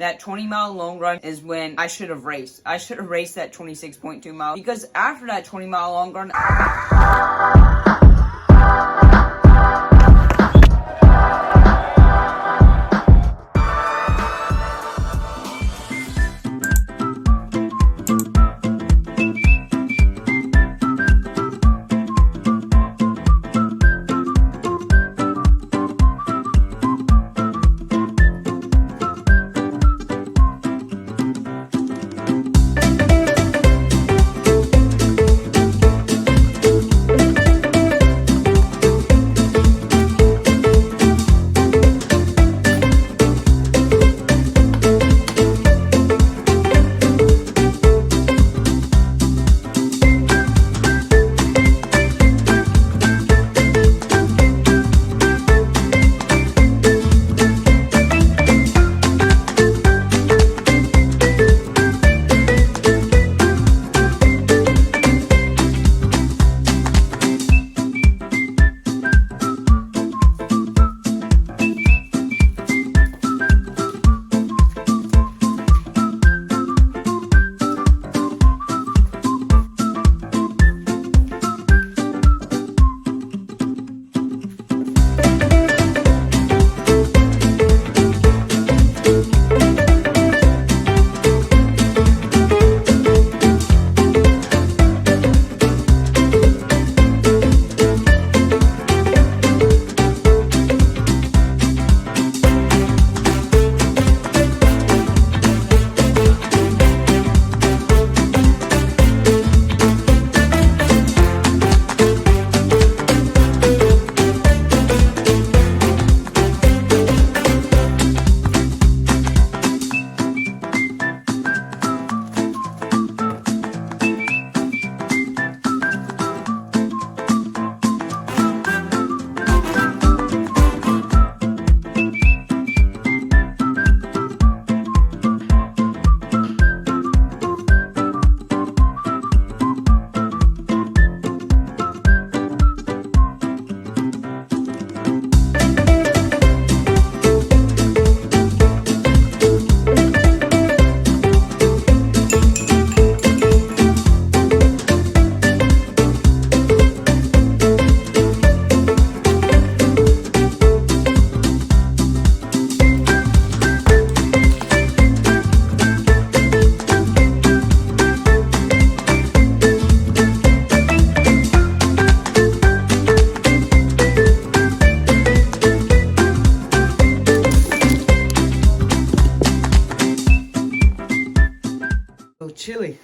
That 20-mile long run is when I should have raced. I should have raced that 26.2 miles because after that 20-mile long run,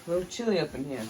a little chilly up in here.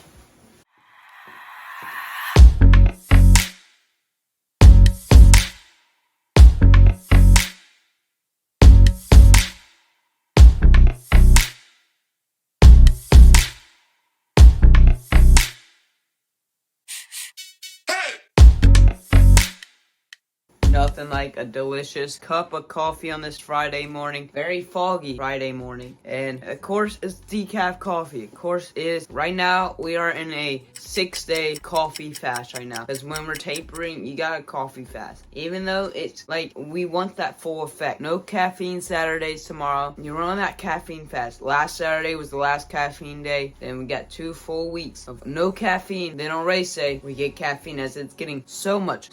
Nothing like a delicious cup of coffee on this Friday morning. Very foggy Friday morning. And of course, it's decaf coffee. Of course, it is. Right now, we are in a 6-day coffee fast right now. Because when we're tapering, you got a coffee fast. Even though it's like, we want that full effect. No caffeine Saturdays tomorrow. You're on that caffeine fast. Last Saturday was the last caffeine day. Then we got 2 full weeks of no caffeine. Then on race day, we get caffeine as it's getting so much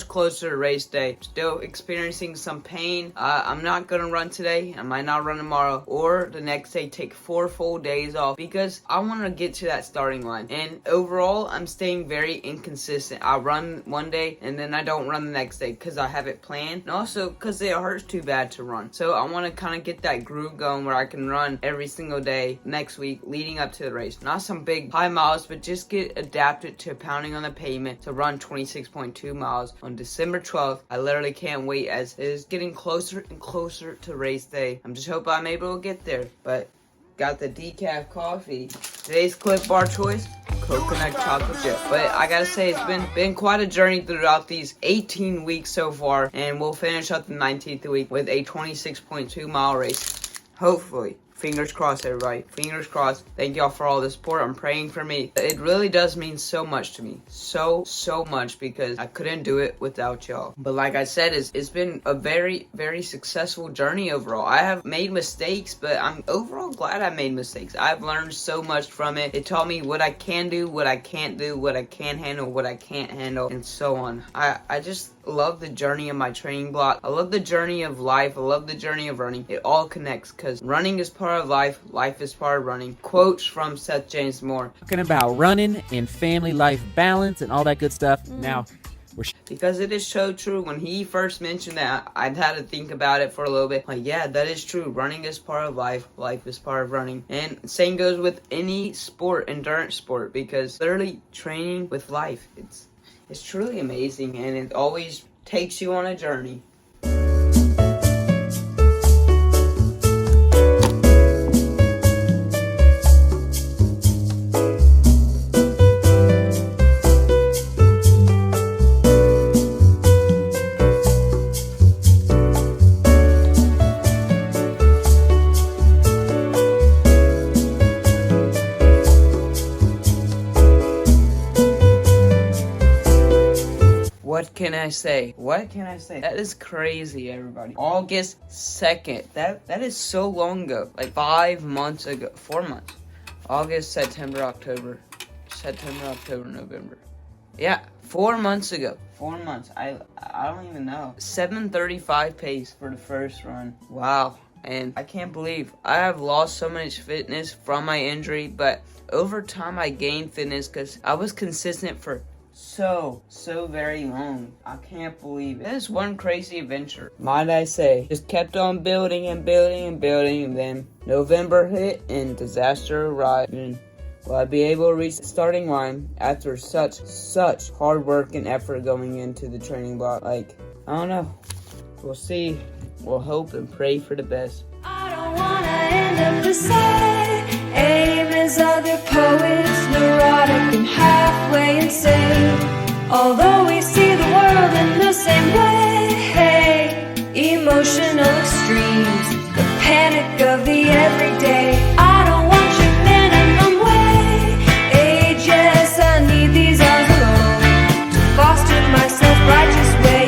closer to race day. Still experiencing some pain. I'm not gonna run today. I might not run tomorrow or the next day. Take 4 full days off because I want to get to that starting line. And overall, I'm staying very inconsistent. I run one day and then I don't run the next day because I have it planned, and also because it hurts too bad to run. So I want to kind of get that groove going where I can run every single day next week leading up to the race. Not some big high miles, but just get adapted to pounding on the pavement to run 26.2 miles on December 12th. I literally can't wait as it is getting closer and closer to race day. I'm just hoping I'm able to get there. But got the decaf coffee. Today's Cliff Bar choice, coconut chocolate chip. But I gotta say, it's been quite a journey throughout these 18 weeks so far. And we'll finish up the 19th week with a 26.2 mile race. Hopefully. Fingers crossed, everybody. Fingers crossed. Thank y'all for all the support. I'm praying for me. It really does mean so much to me. So much, because I couldn't do it without y'all. But like I said, it's been a very, very successful journey overall. I have made mistakes, but I'm overall glad I made mistakes. I've learned so much from it. It taught me what I can do, what I can't do, what I can handle, what I can't handle, and so on. I just love the journey of my training block. I love the journey of life. I love the journey of running. It all connects, because running is part of life. Life is part of running. Quotes from Seth James Moore. Talking about running and family life balance and all that good stuff. Now, because it is so true. When he first mentioned that, I'd had to think about it for a little bit. Like, yeah, that is true. Running is part of life. Life is part of running. And same goes with any sport, endurance sport, because literally training with life. It's truly amazing, and it always takes you on a journey. What can I say? What can I say? That is crazy, everybody. August 2nd. That is so long ago. Like 5 months ago. 4 months. August, September, October, November. Yeah, 4 months ago. 4 months. I don't even know. 7:35 pace for the first run. Wow. And I can't believe I have lost so much fitness from my injury, but over time I gained fitness because I was consistent for so very long. I can't believe it. It is one crazy adventure, might I say. Just kept on building and building and building, and then November hit and disaster arrived. And will I be able to reach the starting line after such hard work and effort going into the training block? Like, I don't know. We'll see. We'll hope and pray for the best. I don't wanna end up the same as other poets, neurotic and halfway insane. Although we see the world in the same way, emotional extremes, the panic of the everyday. I don't want your minimum wages. I need these hours alone to foster my self-righteous way.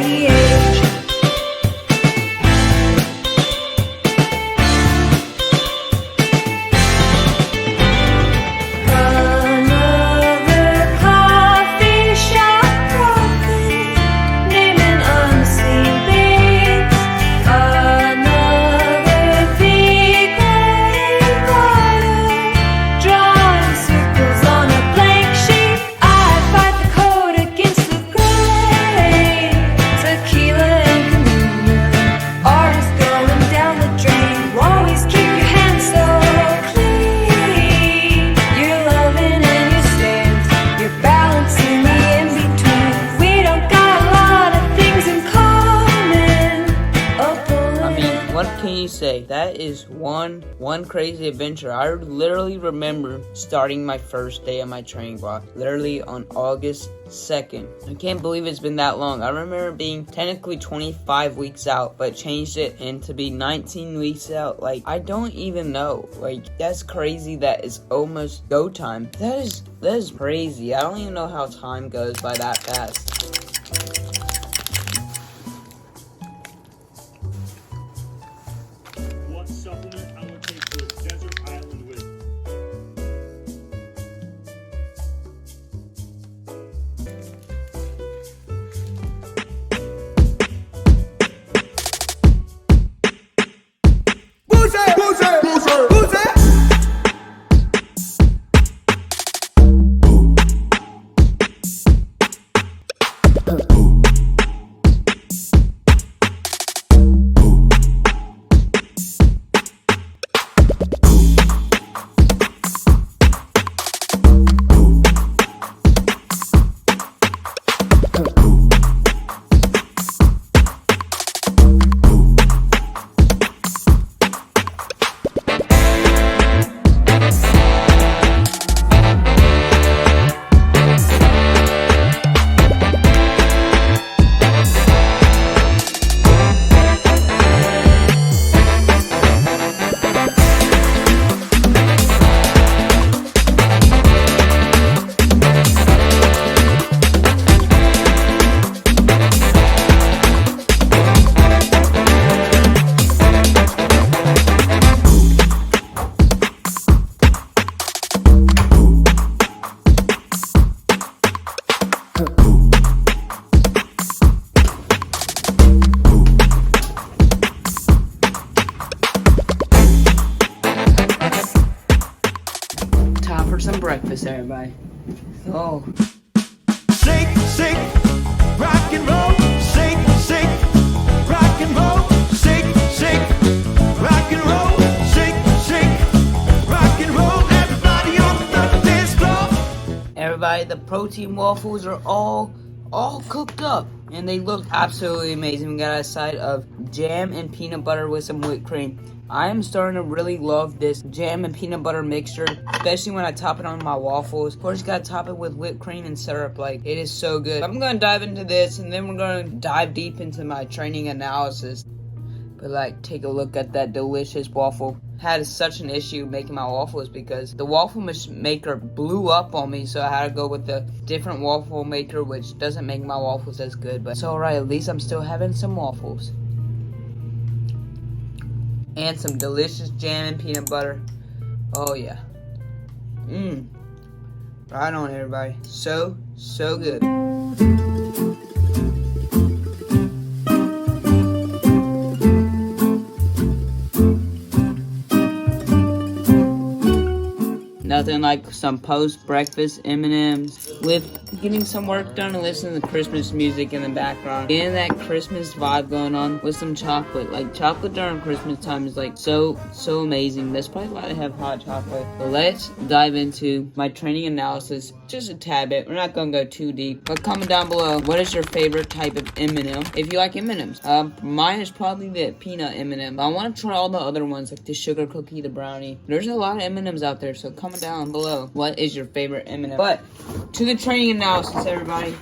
What can you say? That is one crazy adventure. I literally remember starting my first day of my training block, literally on August 2nd. I can't believe it's been that long. I remember being technically 25 weeks out, but changed it into be 19 weeks out. Like, I don't even know. Like, that's crazy that it's almost go time. That is crazy. I don't even know how time goes by that fast. What supplement I would take to a desert island with? some breakfast, everybody. Oh. Shake, shake, rock and roll. Shake, shake, rock and roll. Shake, shake, rock and roll. Shake, shake, rock and roll. Everybody on the dance floor. Everybody, the protein waffles are all cooked up, and they look absolutely amazing. We got a side of jam and peanut butter with some whipped cream. I am starting to really love this jam and peanut butter mixture, especially when I top it on my waffles. Of course, you gotta top it with whipped cream and syrup. Like, it is so good. I'm gonna dive into this, and then we're gonna dive deep into my training analysis. But like, take a look at that delicious waffle. Had such an issue making my waffles because the waffle maker blew up on me, so I had to go with a different waffle maker, which doesn't make my waffles as good. But it's alright, at least I'm still having some waffles. And some delicious jam and peanut butter. Oh yeah. Right on, everybody. So good. Nothing like some post-breakfast M&Ms with getting some work done and listening to Christmas music in the background. Getting that Christmas vibe going on with some chocolate. Like, chocolate during Christmas time is like so amazing. That's probably why I have hot chocolate. But let's dive into my training analysis just a tad bit. We're not going to go too deep. But comment down below, what is your favorite type of M&M? If you like M&Ms. Mine is probably the peanut M&M. I want to try all the other ones, like the sugar cookie, the brownie. There's a lot of M&Ms out there, so comment down below what is your favorite M&M. But to the training analysis, everybody.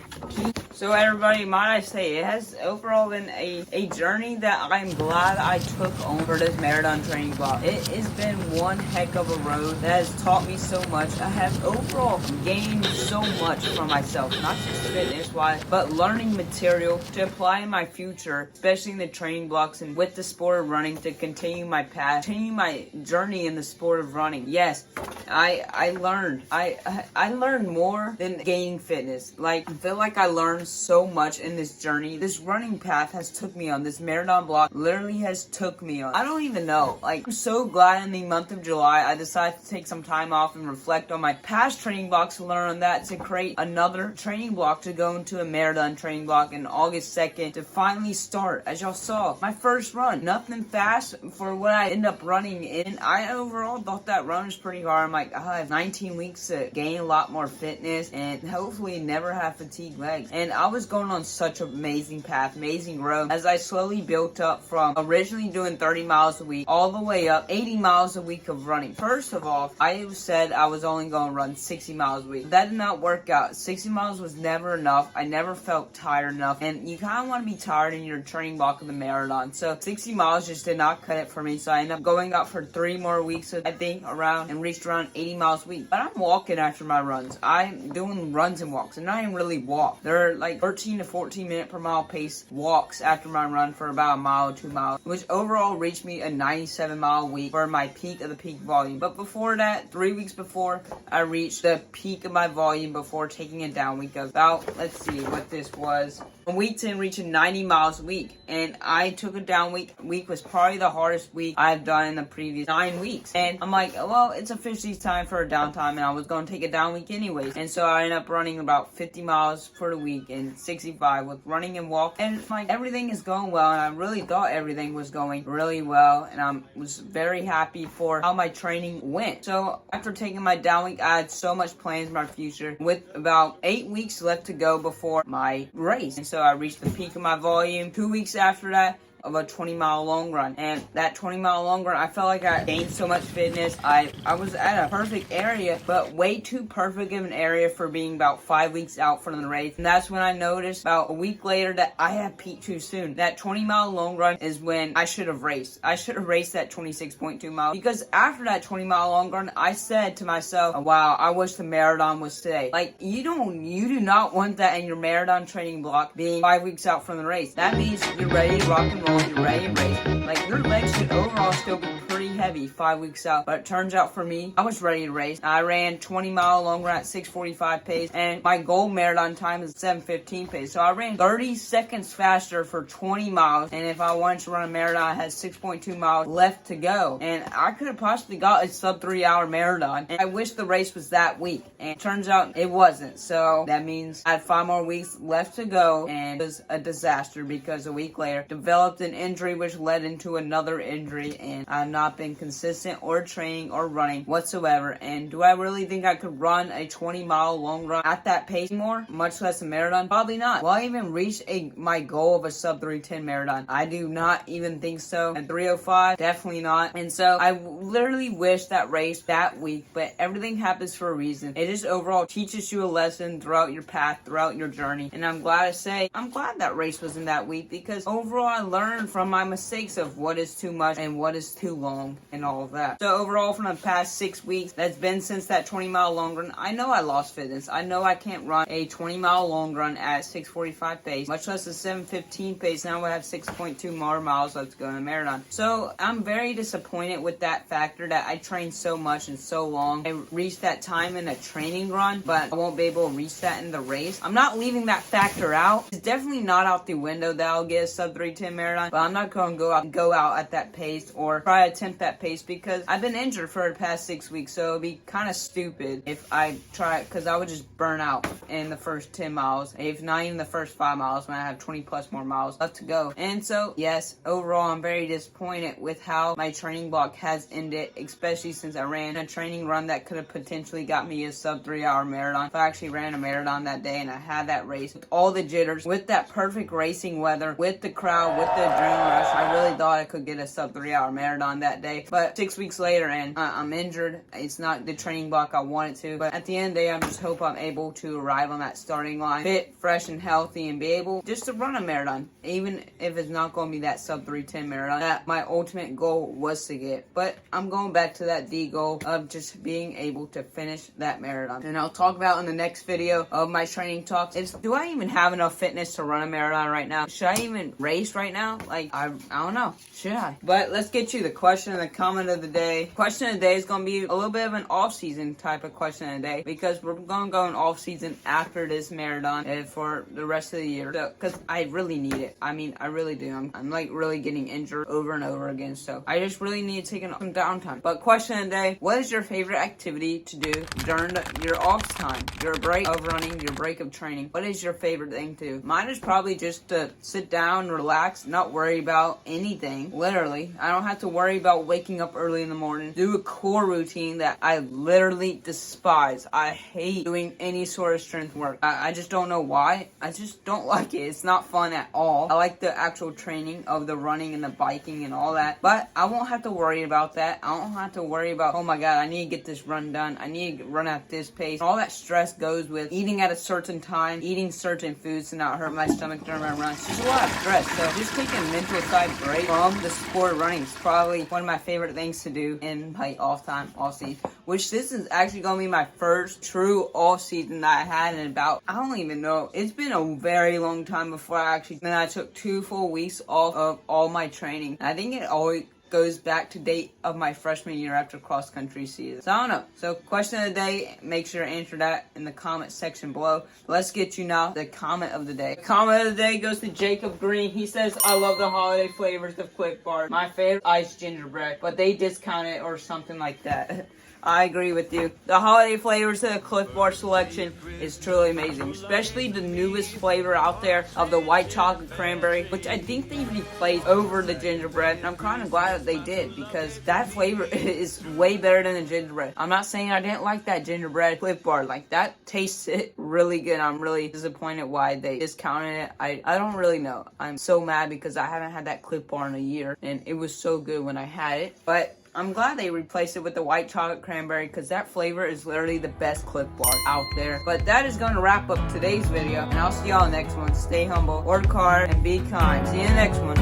So everybody, might I say, it has overall been a journey that I'm glad I took on for this marathon training block. It has been one heck of a road that has taught me so much. I have overall gained so much from myself, not just fitness-wise, but learning material to apply in my future, especially in the training blocks and with the sport of running to continue my path, continue my journey in the sport of running. Yes, I learned. I learned more than gaining fitness. Like, I feel like I learned so much in this journey. This running path has took me on. This marathon block literally has took me on. I don't even know. Like, I'm so glad in the month of July I decided to take some time off and reflect on my past training blocks to learn on that, to create another training block to go into a marathon training block in August 2nd to finally start. As y'all saw, my first run. Nothing fast for what I end up running in. I overall thought that run was pretty hard. I'm like, I have 19 weeks to gain a lot more fitness and hopefully never have fatigued legs. And I was going on such an amazing path, amazing growth, as I slowly built up from originally doing 30 miles a week all the way up 80 miles a week of running. First of all, I said I was only going to run 60 miles a week. That did not work out. 60 miles was never enough. I never felt tired enough, and you kind of want to be tired in your training block of the marathon. So 60 miles just did not cut it for me, so I ended up going out for 3 more weeks, I think, around, and reached around 80 miles a week. But I'm walking after my runs. I'm doing runs and walks, and not even really walk. They're like 13 to 14 minute per mile pace walks after my run for about a mile, 2 miles, which overall reached me a 97 mile week for my peak of the peak volume. But before that, 3 weeks before, I reached the peak of my volume before taking a down week of about, let's see what this was. On week 10, reaching 90 miles a week, and I took a down week. Week was probably the hardest week I've done in the previous 9 weeks. And I'm like, well, it's officially time for a downtime, and I was going to take a down week anyways. And so I ended up running about 50 miles for the week and 65 with running and walk. And like, everything is going well, and I really thought everything was going really well, and I was very happy for how my training went. So after taking my down week, I had so much plans for my future with about 8 weeks left to go before my race. And so I reached the peak of my volume 2 weeks after that of a 20-mile long run. And that 20-mile long run, I felt like I gained so much fitness. I was at a perfect area, but way too perfect of an area for being about 5 weeks out from the race. And that's when I noticed about a week later that I had peaked too soon. That 20-mile long run is when I should have raced. I should have raced that 26.2 miles, because after that 20-mile long run, I said to myself, wow, I wish the marathon was today. Like, you do not want that in your marathon training block being 5 weeks out from the race. That means you're ready to rock and roll, you're ready to race. Like, your legs should overall still be pretty heavy 5 weeks out. But it turns out for me, I was ready to race. I ran 20-mile long run at 6:45 pace, and my goal marathon time is 7:15 pace. So I ran 30 seconds faster for 20 miles, and if I wanted to run a marathon, I had 6.2 miles left to go. And I could have possibly got a sub 3 hour marathon. And I wish the race was that week. And it turns out it wasn't. So that means I had 5 more weeks left to go, and it was a disaster because a week later developed an injury which led into another injury, and I've not been consistent or training or running whatsoever. And do I really think I could run a 20-mile long run at that pace more, much less a marathon? Probably not. Will I even reach my goal of a sub 3:10 marathon? I do not even think so. And 3:05, definitely not. And so I literally wish that race that week, but everything happens for a reason. It just overall teaches you a lesson throughout your path, throughout your journey. And I'm glad to say, I'm glad that race was in that week, because overall I learned from my mistakes of what is too much and what is too long and all of that. So overall, from the past 6 weeks that's been since that 20-mile long run, I know I lost fitness. I know I can't run a 20-mile long run at 6:45 pace, much less a 7:15 pace. Now I have 6.2 more miles left to go in a marathon. So I'm very disappointed with that factor, that I trained so much and so long. I reached that time in a training run, but I won't be able to reach that in the race. I'm not leaving that factor out. It's definitely not out the window that I'll get a sub 3:10 marathon, but I'm not going to go out at that pace or try to attempt that pace, because I've been injured for the past 6 weeks. So it'd be kind of stupid if I try, because I would just burn out in the first 10 miles, if not even the first 5 miles, when I have 20 plus more miles left to go. And so yes, overall I'm very disappointed with how my training block has ended, especially since I ran a training run that could have potentially got me a sub 3 hour marathon. If I actually ran a marathon that day and I had that race with all the jitters, with that perfect racing weather, with the crowd, with the adrenaline rush, I really thought I could get a sub 3 hour marathon that day. But 6 weeks later, and I'm injured. It's not the training block I wanted to, but at the end of the day, I just hope I'm able to arrive on that starting line fit, fresh, and healthy, and be able just to run a marathon, even if it's not going to be that sub 3:10 marathon that my ultimate goal was to get. But I'm going back to that D goal of just being able to finish that marathon. And I'll talk about in the next video of my training talks is, do I even have enough fitness to run a marathon right now? Should I even race right now? Like, I don't know. Should I? But let's get you the question and the comment of the day. Question of the day is going to be a little bit of an off-season type of question of the day, because we're going to go in off-season after this marathon and for the rest of the year. So, because I really need it. I mean, I really do. I'm like really getting injured over and over again. So I just really need to take some downtime. But question of the day, what is your favorite activity to do during your off time? Your break of running, your break of training. What is your favorite thing to do? Mine is probably just to sit down, relax, not worry about anything. Literally, I don't have to worry about waking up early in the morning. Do a core routine that I literally despise. I hate doing any sort of strength work. I just don't know why. I just don't like it. It's not fun at all. I like the actual training of the running and the biking and all that, but I won't have to worry about that. I don't have to worry about, oh my god, I need to get this run done. I need to run at this pace. All that stress goes with eating at a certain time, eating certain foods to not hurt my stomach during my runs. It's just a lot of stress. So just taking a mental side break from the sport of running is probably one of my favorite things to do in my off time, off season. Which this is actually going to be my first true off season that I had in about, I don't even know. It's been a very long time before then I took 2 full weeks off of all my training. I think it always goes back to date of my freshman year after cross country season. So I don't know. So question of the day, make sure to answer that in the comment section below. Let's get you now the comment of the day. The comment of the day goes to Jacob Green. He says, I love the holiday flavors of Quick Bar. My favorite iced gingerbread, but they discount it or something like that. I agree with you. The holiday flavors of the Cliff Bar selection is truly amazing, especially the newest flavor out there of the white chocolate cranberry, which I think they replaced over the gingerbread. And I'm kind of glad that they did, because that flavor is way better than the gingerbread. I'm not saying I didn't like that gingerbread Cliff Bar. Like, that tastes really good. I'm really disappointed why they discounted it. I don't really know. I'm so mad because I haven't had that Cliff Bar in a year, and it was so good when I had it. But I'm glad they replaced it with the white chocolate cranberry, because that flavor is literally the best Cliff Bar out there. But that is going to wrap up today's video, and I'll see y'all next one. Stay humble, work hard, and be kind. See you in the next one.